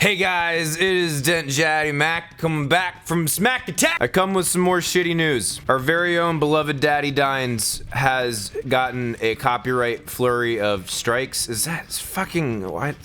Hey guys, it is Dent Jaddy Mac coming back from Smack Attack. I come with some more shitty news. Our very own beloved Daddy Dines has gotten a copyright flurry of strikes. Is that fucking what?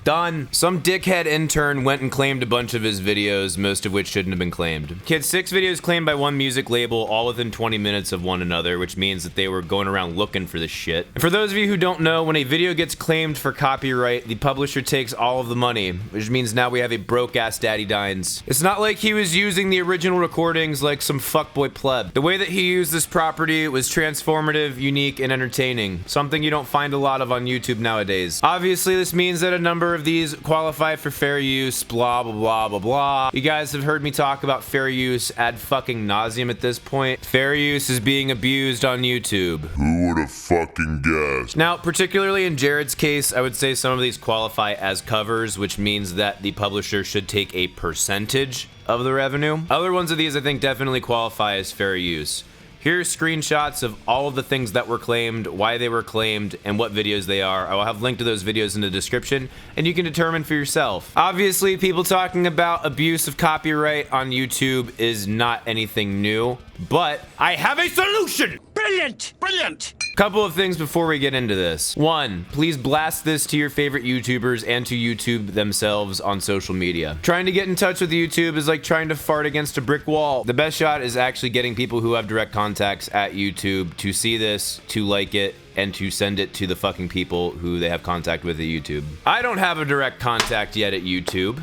Done. Some dickhead intern went and claimed a bunch of his videos, most of which shouldn't have been claimed. He had 6 videos claimed by one music label, all within 20 minutes of one another, which means that they were going around looking for this shit. And for those of you who don't know, when a video gets claimed for copyright, the publisher takes all of the money, which means now we have a broke-ass Daddy Dines. It's not like he was using the original recordings like some fuckboy pleb. The way that he used this property was transformative, unique, and entertaining, something you don't find a lot of on YouTube nowadays. Obviously, this means that a number of these qualify for fair use, blah blah blah blah blah. You guys have heard me talk about fair use ad fucking nauseum at this point. Fair use is being abused on YouTube. Who would have fucking guessed? Now, particularly in Jared's case, I would say some of these qualify as covers, which means that the publisher should take a percentage of the revenue. Other ones of these I think definitely qualify as fair use. Here's screenshots of all of the things that were claimed, why they were claimed, and what videos they are. I will have a link to those videos in the description, and you can determine for yourself. Obviously, people talking about abuse of copyright on YouTube is not anything new, but I have a solution! Brilliant! Brilliant! Couple of things before we get into this. 1, please blast this to your favorite YouTubers and to YouTube themselves on social media. Trying to get in touch with YouTube is like trying to fart against a brick wall. The best shot is actually getting people who have direct contacts at YouTube to see this, to like it, and to send it to the fucking people who they have contact with at YouTube. I don't have a direct contact yet at YouTube,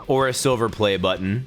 or a silver play button.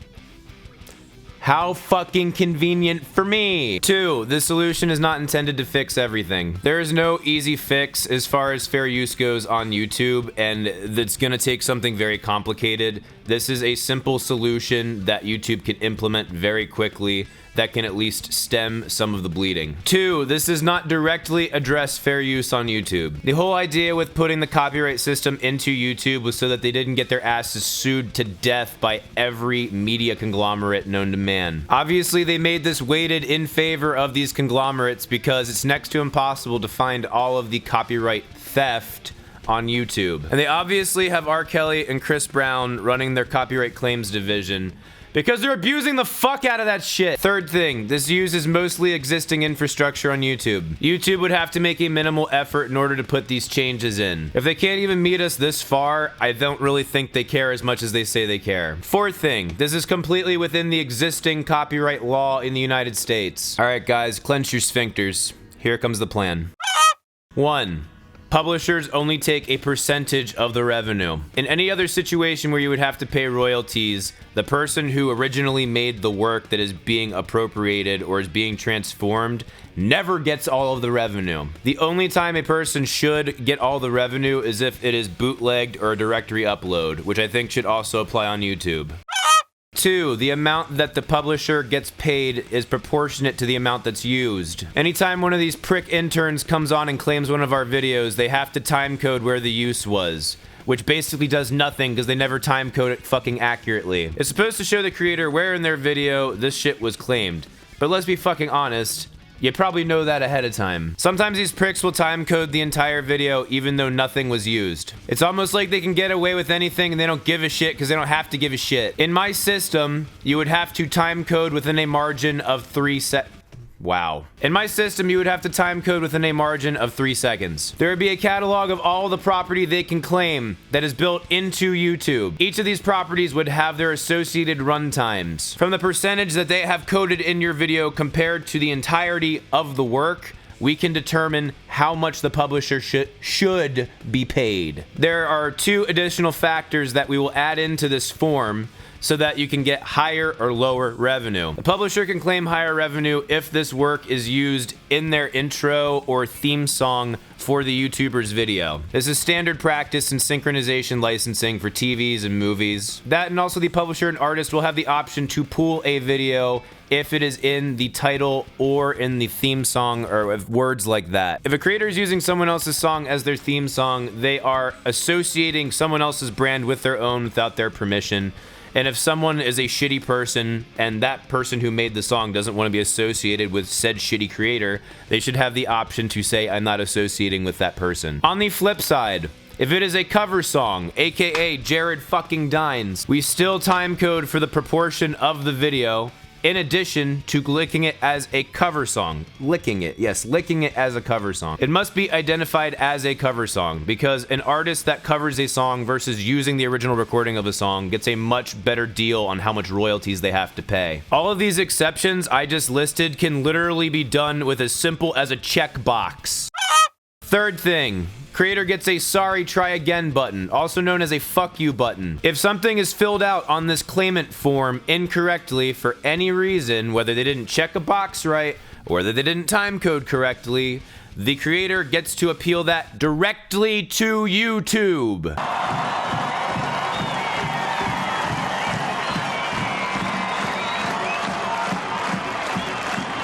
How fucking convenient for me. 2, this solution is not intended to fix everything. There is no easy fix as far as fair use goes on YouTube, and that's gonna take something very complicated. This is a simple solution that YouTube can implement very quickly that can at least stem some of the bleeding. 2, this does not directly address fair use on YouTube. The whole idea with putting the copyright system into YouTube was so that they didn't get their asses sued to death by every media conglomerate known to man. Obviously, they made this weighted in favor of these conglomerates because it's next to impossible to find all of the copyright theft on YouTube. And they obviously have R. Kelly and Chris Brown running their copyright claims division, because they're abusing the fuck out of that shit. 3rd thing, this uses mostly existing infrastructure on YouTube. YouTube would have to make a minimal effort in order to put these changes in. If they can't even meet us this far, I don't really think they care as much as they say they care. 4th thing, this is completely within the existing copyright law in the United States. All right, guys, clench your sphincters. Here comes the plan. 1, publishers only take a percentage of the revenue. In any other situation where you would have to pay royalties, the person who originally made the work that is being appropriated or is being transformed never gets all of the revenue. The only time a person should get all the revenue is if it is bootlegged or a directory upload, which I think should also apply on YouTube. 2, the amount that the publisher gets paid is proportionate to the amount that's used. Anytime one of these prick interns comes on and claims one of our videos, they have to timecode where the use was, which basically does nothing because they never timecode it fucking accurately. It's supposed to show the creator where in their video this shit was claimed, but let's be fucking honest, you probably know that ahead of time. Sometimes these pricks will timecode the entire video even though nothing was used. It's almost like they can get away with anything and they don't give a shit because they don't have to give a shit. In my system, you would have to timecode within a margin of 3 seconds. Wow. In my system, you would have to timecode within a margin of 3 seconds. There would be a catalog of all the property they can claim that is built into YouTube. Each of these properties would have their associated runtimes. From the percentage that they have coded in your video compared to the entirety of the work, we can determine how much the publisher should be paid. There are 2 additional factors that we will add into this form so that you can get higher or lower revenue. The publisher can claim higher revenue if this work is used in their intro or theme song for the YouTuber's video. This is standard practice in synchronization licensing for TVs and movies. That, and also the publisher and artist will have the option to pool a video if it is in the title or in the theme song or with words like that. If a creator is using someone else's song as their theme song, they are associating someone else's brand with their own without their permission. And if someone is a shitty person and that person who made the song doesn't want to be associated with said shitty creator, they should have the option to say, I'm not associating with that person. On the flip side, If it is a cover song, aka Jared fucking Dines, we still timecode for the proportion of the video, in addition to licking it as a cover song. Licking it, yes, licking it as a cover song. It must be identified as a cover song because an artist that covers a song versus using the original recording of a song gets a much better deal on how much royalties they have to pay. All of these exceptions I just listed can literally be done with as simple as a checkbox. Third thing, creator gets a sorry try again button, also known as a fuck you button. If something is filled out on this claimant form incorrectly for any reason, whether they didn't check a box right or whether they didn't timecode correctly, the creator gets to appeal that directly to YouTube.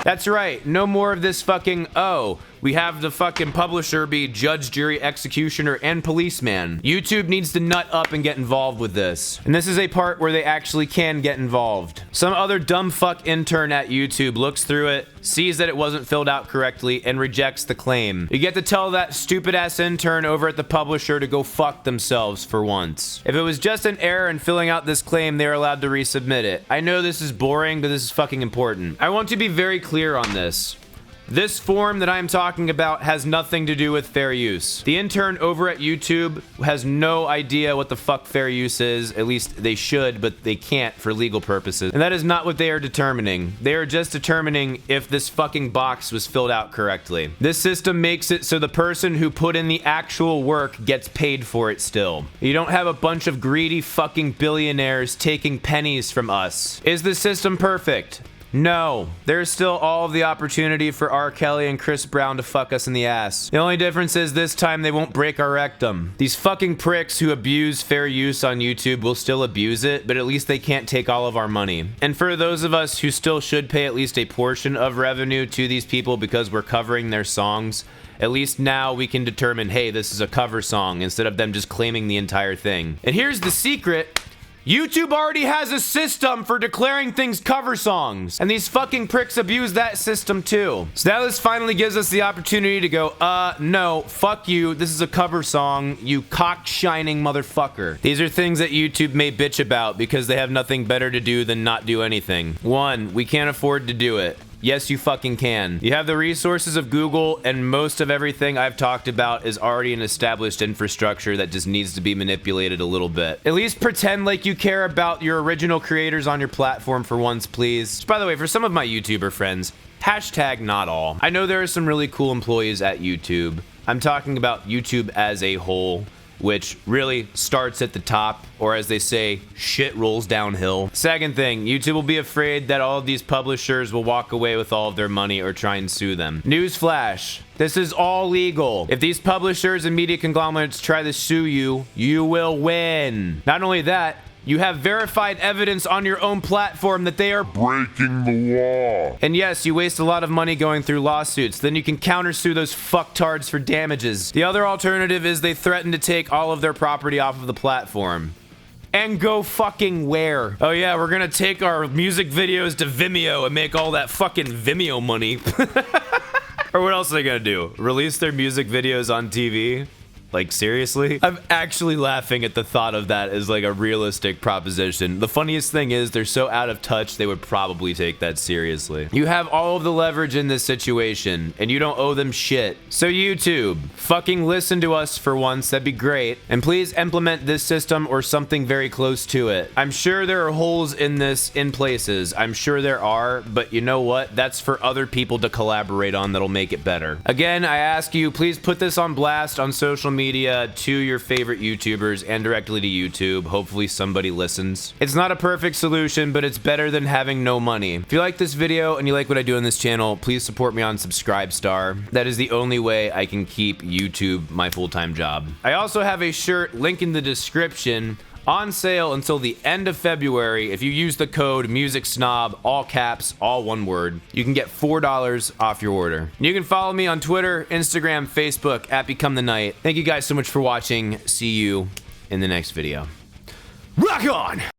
That's right, no more of this fucking, oh, we have the fucking publisher be judge, jury, executioner, and policeman. YouTube needs to nut up and get involved with this. And this is a part where they actually can get involved. Some other dumb fuck intern at YouTube looks through it, sees that it wasn't filled out correctly, and rejects the claim. You get to tell that stupid ass intern over at the publisher to go fuck themselves for once. If it was just an error in filling out this claim, they're allowed to resubmit it. I know this is boring, but this is fucking important. I want to be very clear on this. This form that I'm talking about has nothing to do with fair use. The intern over at YouTube has no idea what the fuck fair use is. At least they should, but they can't for legal purposes. And that is not what they are determining. They are just determining if this fucking box was filled out correctly. This system makes it so the person who put in the actual work gets paid for it still. You don't have a bunch of greedy fucking billionaires taking pennies from us. Is the system perfect? No, there's still all of the opportunity for R. Kelly and Chris Brown to fuck us in the ass. The only difference is this time they won't break our rectum. These fucking pricks who abuse fair use on YouTube will still abuse it, but at least they can't take all of our money. And for those of us who still should pay at least a portion of revenue to these people because we're covering their songs, at least now we can determine, hey, this is a cover song instead of them just claiming the entire thing. And here's the secret. YouTube already has a system for declaring things cover songs, and these fucking pricks abuse that system too. So now this finally gives us the opportunity to go, no, fuck you, this is a cover song, you cock-shining motherfucker. These are things that YouTube may bitch about because they have nothing better to do than not do anything. One, we can't afford to do it. Yes, you fucking can. You have the resources of Google, and most of everything I've talked about is already an established infrastructure that just needs to be manipulated a little bit. At least pretend like you care about your original creators on your platform for once, please. By the way, for some of my YouTuber friends, hashtag not all. I know there are some really cool employees at YouTube. I'm talking about YouTube as a whole, which really starts at the top, or as they say, shit rolls downhill. Second thing, YouTube will be afraid that all of these publishers will walk away with all of their money or try and sue them. Newsflash, this is all legal. If these publishers and media conglomerates try to sue you, you will win. Not only that, you have verified evidence on your own platform that they are breaking the law. And yes, you waste a lot of money going through lawsuits. Then you can countersue those fucktards for damages. The other alternative is they threaten to take all of their property off of the platform. And go fucking where? Oh yeah, we're gonna take our music videos to Vimeo and make all that fucking Vimeo money. Or what else are they gonna do? Release their music videos on TV? Like, seriously? I'm actually laughing at the thought of that as like a realistic proposition. The funniest thing is they're so out of touch, they would probably take that seriously. You have all of the leverage in this situation, and you don't owe them shit. So YouTube, fucking listen to us for once, that'd be great. And please implement this system or something very close to it. I'm sure there are holes in this in places. I'm sure there are, but you know what? That's for other people to collaborate on that'll make it better. Again, I ask you, please put this on blast on social media to your favorite YouTubers and directly to YouTube. Hopefully somebody listens. It's not a perfect solution, but it's better than having no money. If you like this video and you like what I do on this channel, please support me on Subscribestar. That is the only way I can keep YouTube my full-time job. I also have a shirt, link in the description, on sale until the end of February. If you use the code MUSICSNOB, all caps, all one word, you can get $4 off your order. You can follow me on Twitter, Instagram, Facebook at Become the Night. Thank you guys so much for watching. See you in the next video. Rock on!